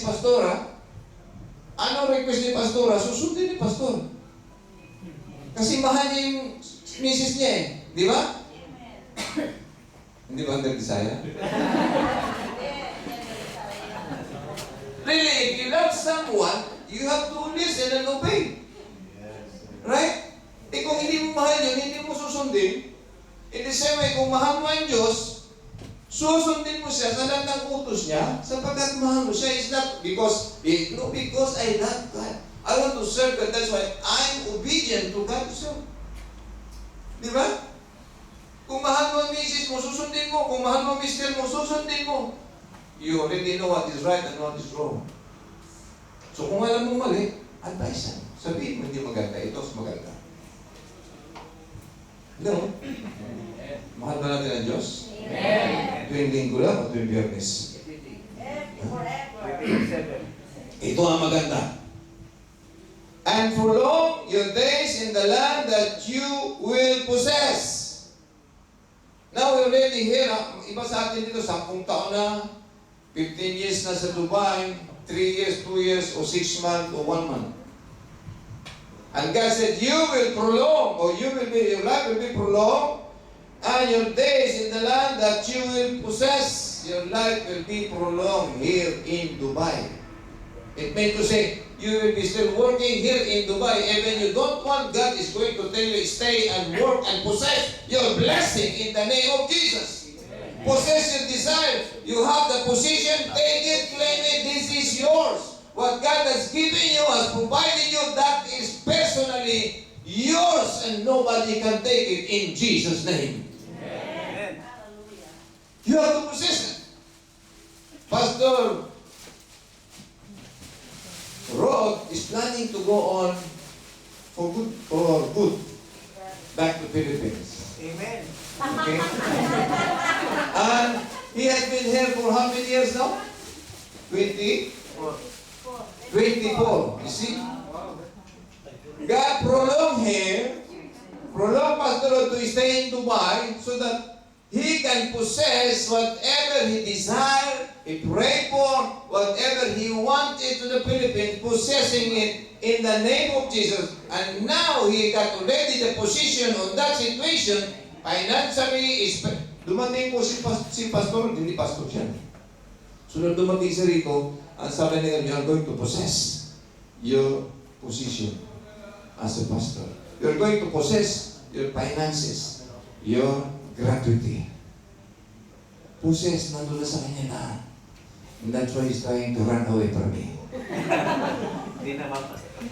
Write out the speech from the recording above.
si Pastora, ano request ni Pastora, susundin ni Pastor. Kasi mahal niya yung misis niya eh. Di ba? Hindi ba hanggang Bisaya? Really, if you love someone, you have to listen and obey. Right? Eh kung hindi mo mahal yun, hindi mo susundin. In the same way, kung mahal mo ang Diyos, susundin mo siya sa lahat ng utos niya, sapagkat mahal mo siya. It's not because I love God. I want to serve God. That's why I'm obedient to God. So, di ba? Kung mahal mo ang misis mo, susundin mo. Kung mahal mo ang mister mo, susundin mo. You already know what is right and what is wrong. So kung alam mo mali, advice mo. Sabihin mo hindi maganda, ito mas maganda. No? Mahal ba natin ang Diyos? Amen. Tuwing linggo lang o tuwing Biyernes? Ito ang maganda. And prolong your days in the land that you will possess. Now we already hear, iba sa atin dito, 10 taon na, 15 years na sa Dubai, 3 years, 2 years, o 6 months, o 1 month. And God said, you will prolong, or your life will be prolonged, and your days in the land that you will possess, your life will be prolonged here in Dubai. It meant to say, you will be still working here in Dubai, even you don't want, God is going to tell you, stay and work and possess your blessing in the name of Jesus. Possess your desire. You have the position, take it, claim it, this is yours. What God has given you, has provided you, that is personally yours and nobody can take it in Jesus' name. Amen. You have to possess it. Pastor Rod is planning to go on for good back to Philippines. Amen. Okay? And he has been here for how many years now? 24. You see? God prolonged him, prolonged Pastor Rod to stay in Dubai so that he can possess whatever he desired, he prayed for, whatever he wanted to the Philippines, possessing it in the name of Jesus. And now he got already the position on that situation, financially, dumating po si Pastor, hindi Pastor siya. So nung dumating siya rito, ang sabi nila, you are going to possess your position as a pastor. You are going to possess your finances, your gratuity. Possess, nandun na sa kanya na. And that's why he's trying to run away from me. Hindi naman, Pastor.